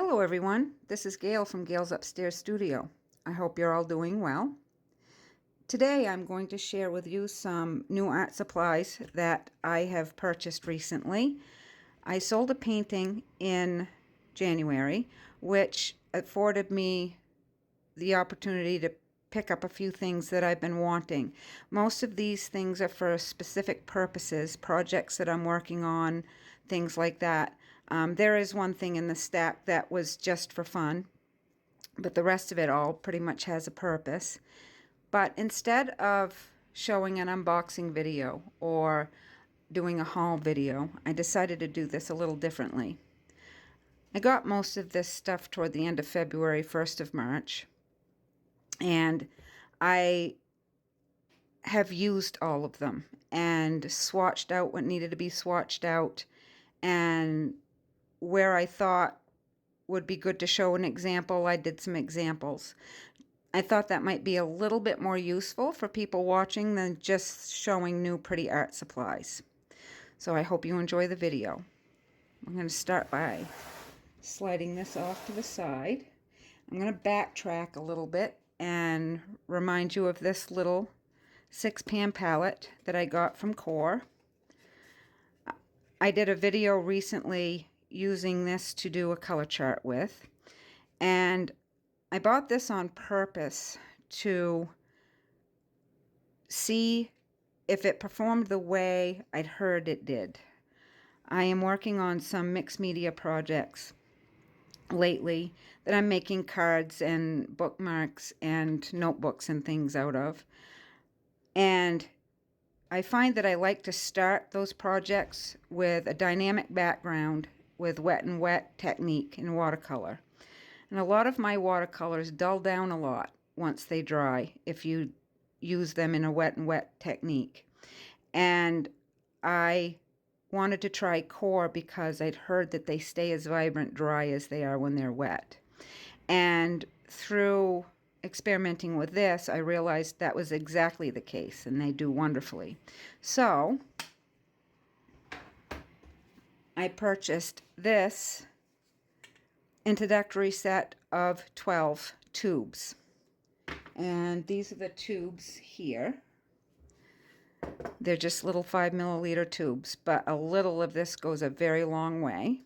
Hello everyone, this is Gail from Gail's Upstairs Studio. I hope you're all doing well. Today I'm going to share with you some new art supplies that I have purchased recently. I sold a painting in January, which afforded me the opportunity to pick up a few things that I've been wanting. Most of these things are for specific purposes, projects that I'm working on, things like that. There is one thing in the stack that was just for fun, but the rest of it all pretty much has a purpose. But instead of showing an unboxing video or doing a haul video, I decided to do this a little differently. I got most of this stuff toward the end of February, 1st of March, and I have used all of them and swatched out what needed to be swatched out, and where I thought would be good to show an example, I did some examples. I thought that might be a little bit more useful for people watching than just showing new pretty art supplies. So I hope you enjoy the video. I'm going to start by sliding this off to the side. I'm going to backtrack a little bit and remind you of this little 6-pan palette that I got from Core. I did a video recently using this to do a color chart with, and I bought this on purpose to see if it performed the way I'd heard it did. I am working on some mixed media projects lately that I'm making cards and bookmarks and notebooks and things out of. And I find that I like to start those projects with a dynamic background with wet and wet technique in watercolor. And a lot of my watercolors dull down a lot once they dry if you use them in a wet and wet technique. And I wanted to try Core because I'd heard that they stay as vibrant dry as they are when they're wet. And through experimenting with this, I realized that was exactly the case, and they do wonderfully. So I purchased this introductory set of 12 tubes. And these are the tubes here. They're just little 5 milliliter tubes, but a little of this goes a very long way.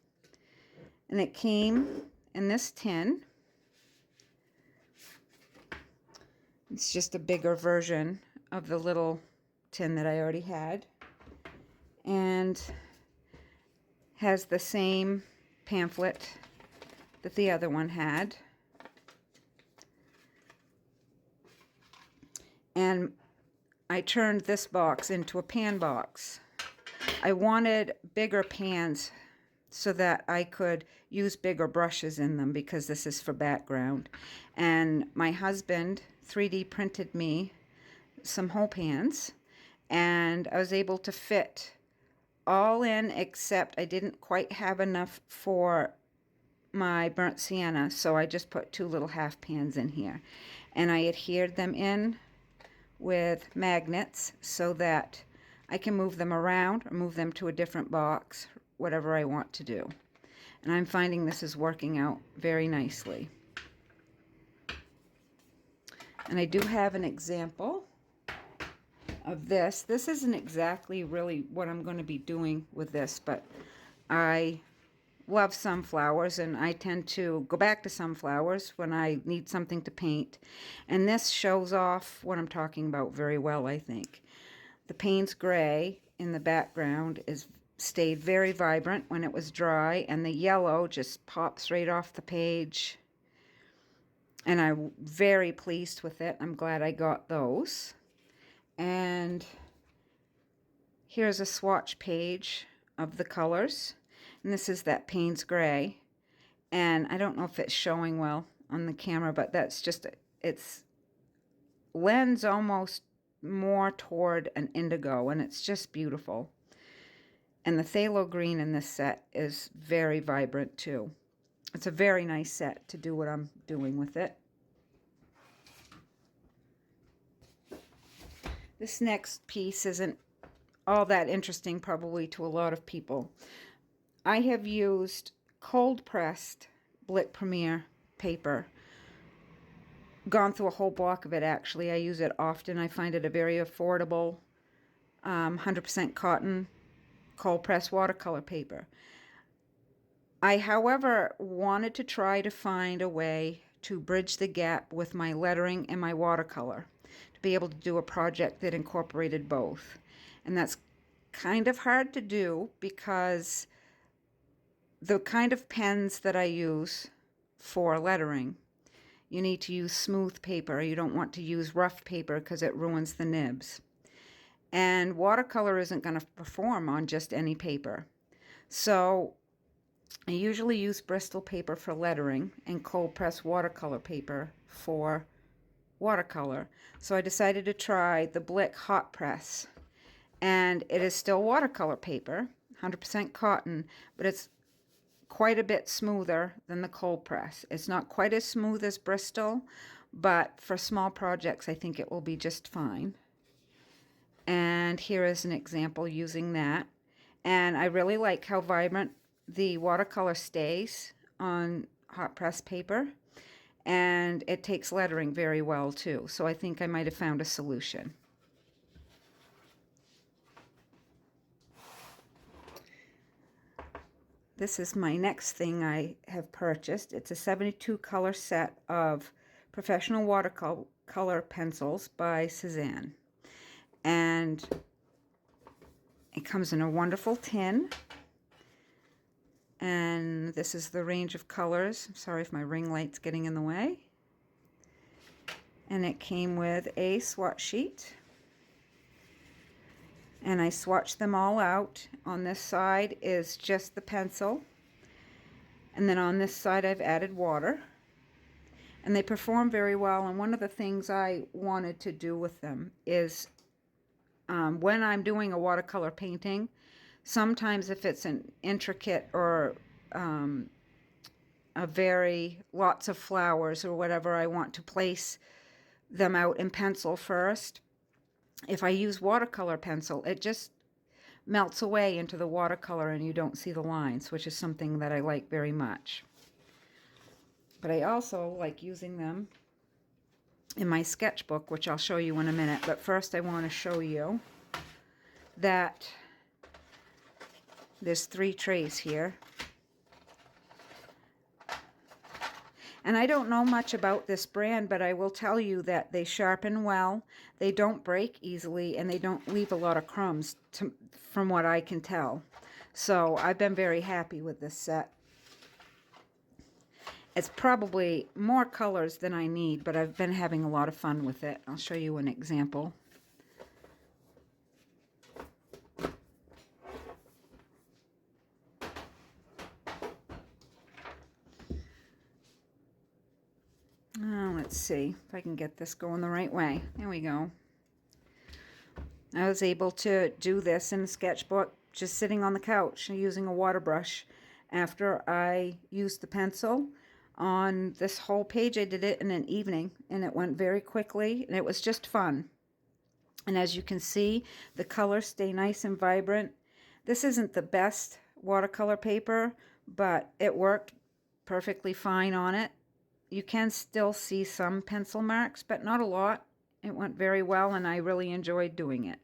And it came in this tin. It's just a bigger version of the little tin that I already had. And has the same pamphlet that the other one had. And I turned this box into a pan box. I wanted bigger pans so that I could use bigger brushes in them because this is for background. And my husband 3D printed me some whole pans, and I was able to fit all in, except I didn't quite have enough for my burnt sienna, so I just put 2 little half pans in here. And I adhered them in with magnets so that I can move them around or move them to a different box, whatever I want to do. And I'm finding this is working out very nicely. And I do have an example of this. This isn't exactly really what I'm going to be doing with this, but I love sunflowers, and I tend to go back to sunflowers when I need something to paint. And this shows off what I'm talking about very well, I think. The Payne's Gray in the background stayed very vibrant when it was dry, and the yellow just pops right off the page. And I'm very pleased with it. I'm glad I got those. And here's a swatch page of the colors. And this is that Payne's Gray. And I don't know if it's showing well on the camera, but that's just, it's lends almost more toward an indigo, and it's just beautiful. And the phthalo green in this set is very vibrant too. It's a very nice set to do what I'm doing with it. This next piece isn't all that interesting probably to a lot of people. I have used cold pressed Blick Premier paper. Gone through a whole block of it, actually. I use it often. I find it a very affordable 100% cotton cold press watercolor paper. I, however, wanted to try to find a way to bridge the gap with my lettering and my watercolor, to be able to do a project that incorporated both. And that's kind of hard to do because the kind of pens that I use for lettering, you need to use smooth paper. You don't want to use rough paper because it ruins the nibs. And watercolor isn't going to perform on just any paper. So I usually use Bristol paper for lettering and cold press watercolor paper for watercolor. So I decided to try the Blick hot press. And it is still watercolor paper, 100% cotton, but it's quite a bit smoother than the cold press. It's not quite as smooth as Bristol, but for small projects, I think it will be just fine. And here is an example using that. And I really like how vibrant the watercolor stays on hot press paper. And it takes lettering very well too. So I think I might have found a solution. This is my next thing I have purchased. It's a 72 color set of professional watercolor pencils by Cezanne. And it comes in a wonderful tin. And this is the range of colors. I'm sorry if my ring light's getting in the way. And it came with a swatch sheet. And I swatched them all out. On this side is just the pencil. And then on this side I've added water. And they perform very well. And one of the things I wanted to do with them is when I'm doing a watercolor painting, sometimes if it's an intricate or a very lots of flowers or whatever, I want to place them out in pencil first. If I use watercolor pencil, it just melts away into the watercolor and you don't see the lines, which is something that I like very much. But I also like using them in my sketchbook, which I'll show you in a minute. But first I want to show you that there's 3 trays here. And I don't know much about this brand, but I will tell you that they sharpen well, they don't break easily, and they don't leave a lot of crumbs from what I can tell. So I've been very happy with this set. It's probably more colors than I need, but I've been having a lot of fun with it. I'll show you an example. Let's see if I can get this going the right way. There we go. I was able to do this in the sketchbook just sitting on the couch using a water brush. After I used the pencil on this whole page, I did it in an evening and it went very quickly and it was just fun. And as you can see, the colors stay nice and vibrant. This isn't the best watercolor paper, but it worked perfectly fine on it. You can still see some pencil marks, but not a lot. It went very well and I really enjoyed doing it.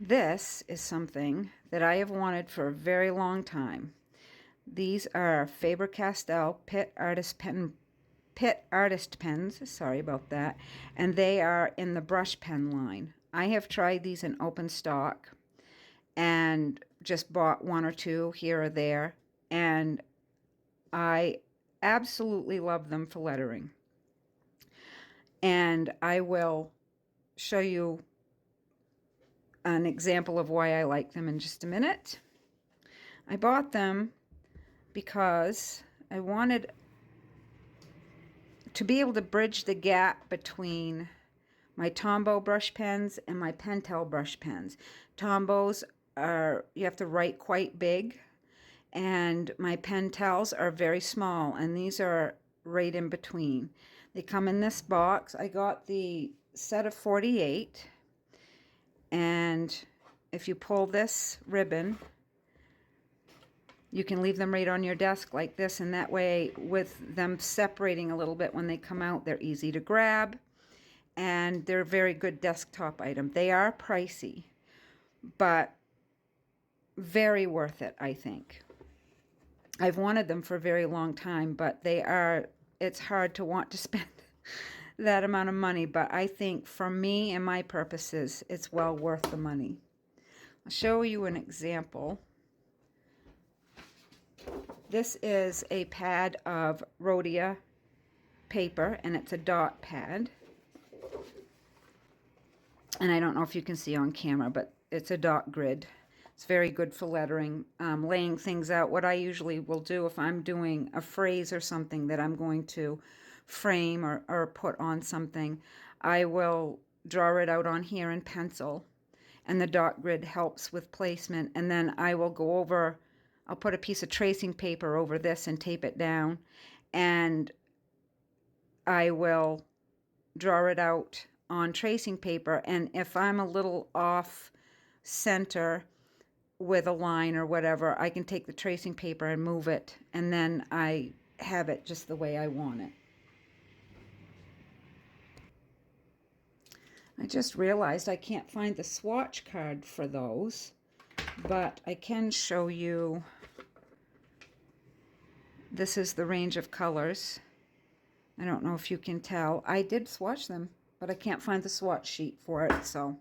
This is something that I have wanted for a very long time. These are Faber-Castell Pitt Artist Pens, sorry about that, and they are in the brush pen line. I have tried these in open stock and just bought 1 or 2 here or there, and I absolutely love them for lettering. And I will show you an example of why I like them in just a minute. I bought them because I wanted to be able to bridge the gap between my Tombow brush pens and my Pentel brush pens. Tombows are, you have to write quite big, and my Pentels are very small, and these are right in between. They come in this box. I got the set of 48, and if you pull this ribbon, You can leave them right on your desk like this, and that way, with them separating a little bit when they come out, they're easy to grab, and they're a very good desktop item. They are pricey, but very worth it, I think. I've wanted them for a very long time, but it's hard to want to spend that amount of money, but I think for me and my purposes, it's well worth the money. I'll show you an example. This is a pad of Rhodia paper, and it's a dot pad. And I don't know if you can see on camera, but it's a dot grid. It's very good for lettering, laying things out. What I usually will do if I'm doing a phrase or something that I'm going to frame or put on something, I will draw it out on here in pencil, and the dot grid helps with placement. And then I'll put a piece of tracing paper over this and tape it down, and I will draw it out on tracing paper. And if I'm a little off center with a line or whatever, I can take the tracing paper and move it, and then I have it just the way I want it. I just realized I can't find the swatch card for those, but I can show you. This is the range of colors. I don't know if you can tell. I did swatch them, but I can't find the swatch sheet for it, so.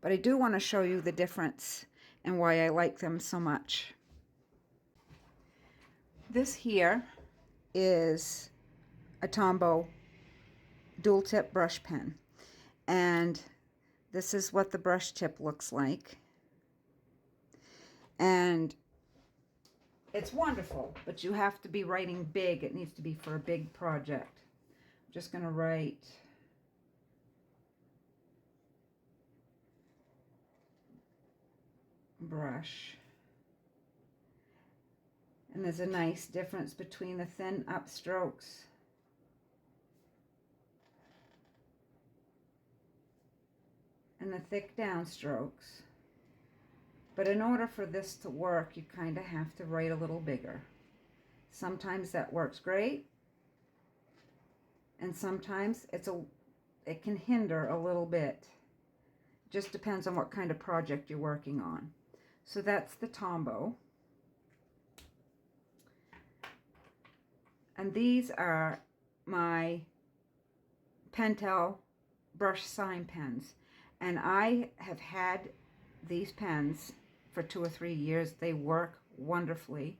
But I do want to show you the difference and why I like them so much. This here is a Tombow dual tip brush pen, and this is what the brush tip looks like, and it's wonderful, but you have to be writing big. It needs to be for a big project. I'm just going to write brush. And there's a nice difference between the thin upstrokes and the thick downstrokes. But in order for this to work, you kind of have to write a little bigger. Sometimes that works great, and sometimes it can hinder a little bit. Just depends on what kind of project you're working on. So that's the Tombow. And these are my Pentel brush sign pens. And I have had these pens for 2 or 3 years. They work wonderfully.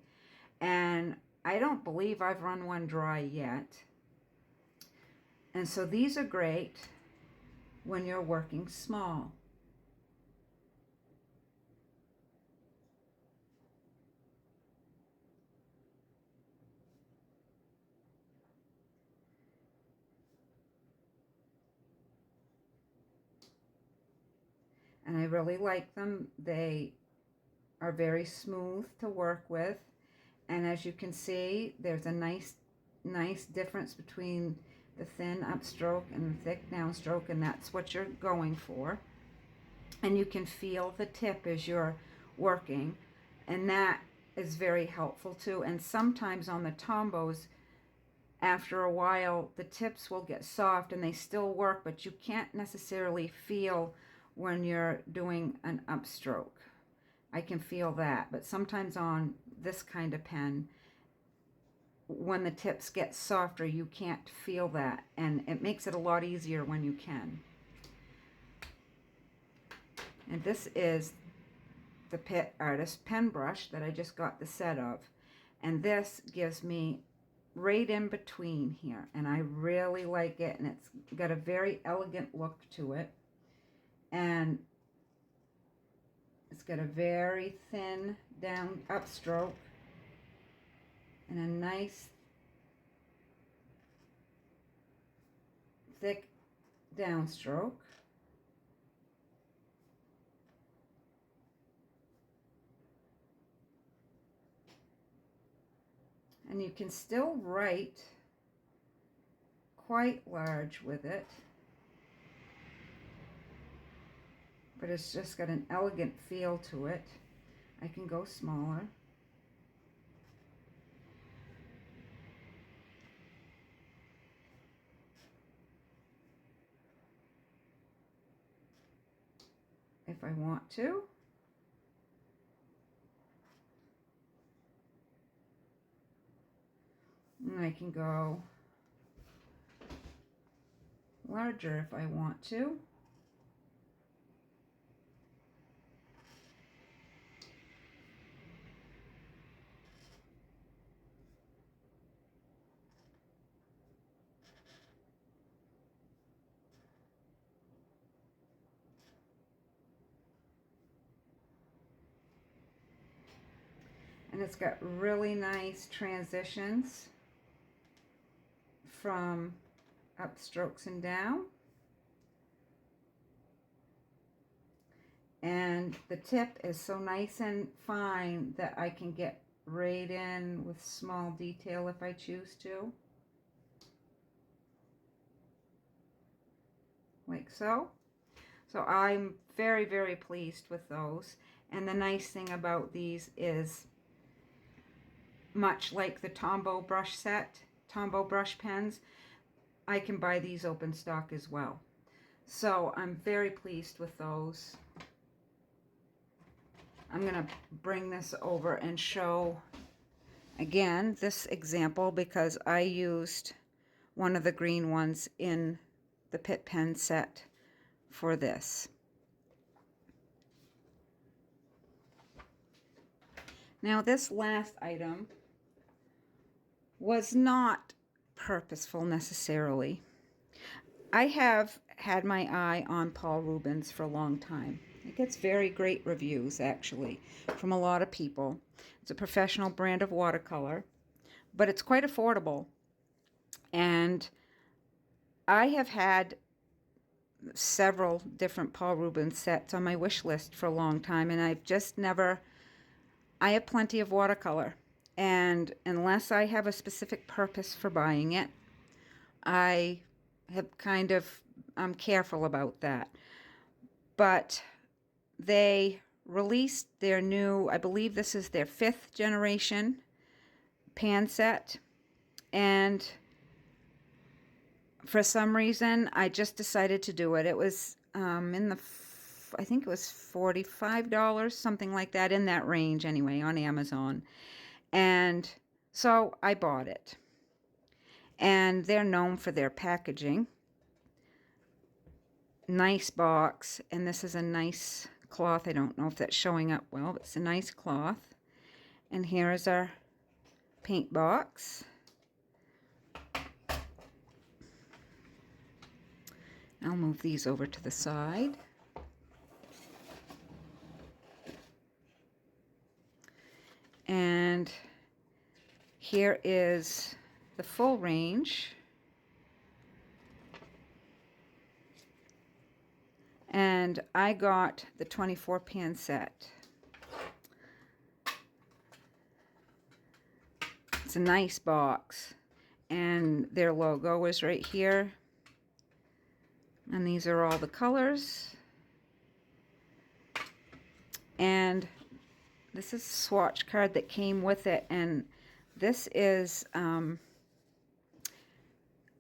And I don't believe I've run one dry yet. And so these are great when you're working small. And I really like them. They are very smooth to work with. And as you can see, there's a nice difference between the thin upstroke and the thick downstroke, and that's what you're going for. And you can feel the tip as you're working, and that is very helpful too. And sometimes on the Tombows, after a while, the tips will get soft and they still work, but you can't necessarily feel when you're doing an upstroke. I can feel that, but sometimes on this kind of pen, when the tips get softer, you can't feel that, and it makes it a lot easier when you can. And this is the Pitt Artist pen brush that I just got the set of, and this gives me right in between here, and I really like it, and it's got a very elegant look to it, and it's got a very thin down upstroke and a nice thick downstroke. And you can still write quite large with it, but it's just got an elegant feel to it. I can go smaller. if I want to. And I can go larger if I want to. And it's got really nice transitions from upstrokes and down. And the tip is so nice and fine that I can get right in with small detail if I choose to. Like so. So I'm very, very pleased with those. And the nice thing about these is, much like the Tombow brush set, Tombow brush pens, I can buy these open stock as well. So I'm very pleased with those. I'm going to bring this over and show again this example because I used one of the green ones in the Pitt pen set for this. Now this last item was not purposeful necessarily. I have had my eye on Paul Rubens for a long time. It gets very great reviews, actually, from a lot of people. It's a professional brand of watercolor, but it's quite affordable. And I have had several different Paul Rubens sets on my wish list for a long time, and I've just never... I have plenty of watercolor, and unless I have a specific purpose for buying it, I have kind of... I'm careful about that. But they released their new, I believe this is their 5th generation pan set, and for some reason I just decided to do it. It was in the, I think it was $45, something like that, in that range anyway, on Amazon. And so I bought it. And they're known for their packaging. Nice box, and this is a nice cloth. I don't know if that's showing up well, but it's a nice cloth. And here is our paint box. I'll move these over to the side. And here is the full range. And I got the 24 pan set. It's a nice box. And their logo is right here. And these are all the colors. And this is a swatch card that came with it. And this is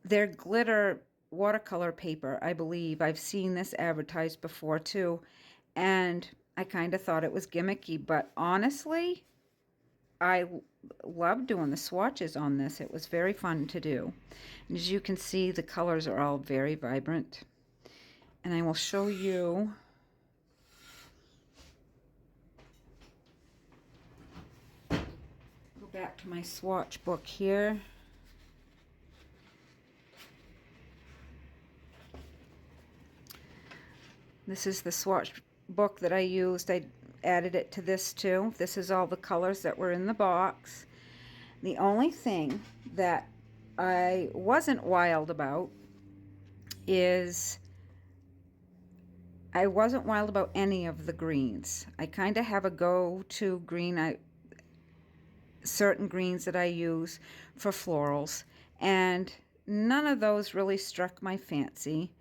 their glitter watercolor paper, I believe. I've seen this advertised before too, and I kind of thought it was gimmicky, but honestly, I love doing the swatches on this. It was very fun to do. And as you can see, the colors are all very vibrant. And I will show you go back to my swatch book here. This is the swatch book that I used. I added it to this too. This is all the colors that were in the box. The only thing that I wasn't wild about is I wasn't wild about any of the greens. I kind of have a go-to green, certain greens that I use for florals, and none of those really struck my fancy.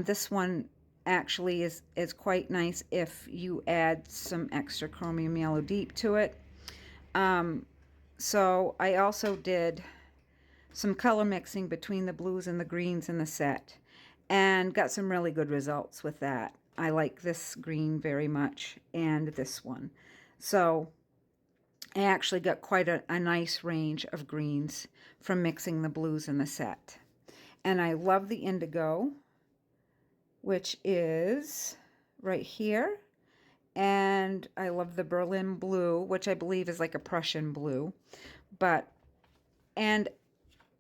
This one actually is quite nice if you add some extra chromium yellow deep to it. So I also did some color mixing between the blues and the greens in the set and got some really good results with that. I like this green very much, and this one. So I actually got quite a nice range of greens from mixing the blues in the set. And I love the indigo, which is right here. And I love the Berlin blue, which I believe is like a Prussian blue. And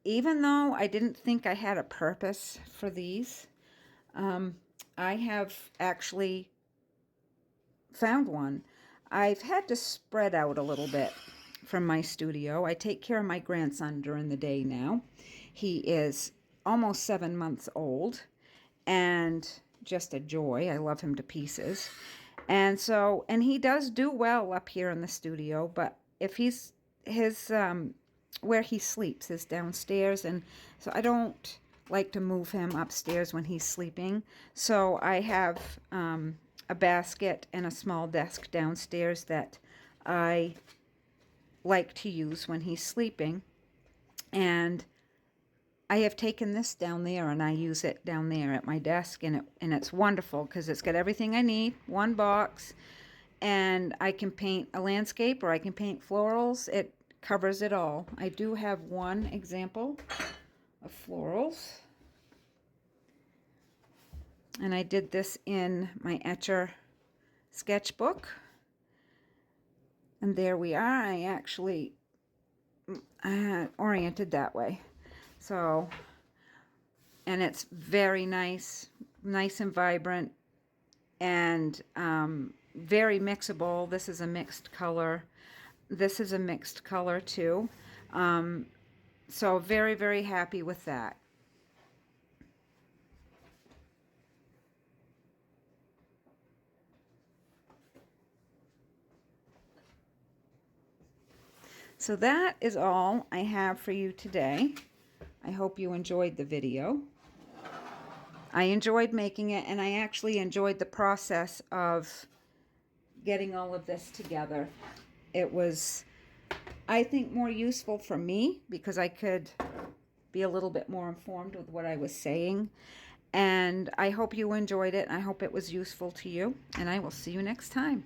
even though I didn't think I had a purpose for these, I have actually found one. I've had to spread out a little bit from my studio. I take care of my grandson during the day now. He is almost 7 months old and just a joy. I love him to pieces. And he does do well up here in the studio, but if his where he sleeps is downstairs, and so I don't like to move him upstairs when he's sleeping. So I have a basket and a small desk downstairs that I like to use when he's sleeping. And I have taken this down there and I use it down there at my desk, and it's wonderful because it's got everything I need, one box, and I can paint a landscape or I can paint florals. It covers it all. I do have one example of florals, and I did this in my Etcher sketchbook. And there we are. I actually oriented that way. So, and it's very nice and vibrant, and very mixable. This is a mixed color. This is a mixed color too. So very, very happy with that. So that is all I have for you today. I hope you enjoyed the video. I enjoyed making it, and I actually enjoyed the process of getting all of this together. It was, I think, more useful for me because I could be a little bit more informed with what I was saying. And I hope you enjoyed it. I hope it was useful to you, and I will see you next time.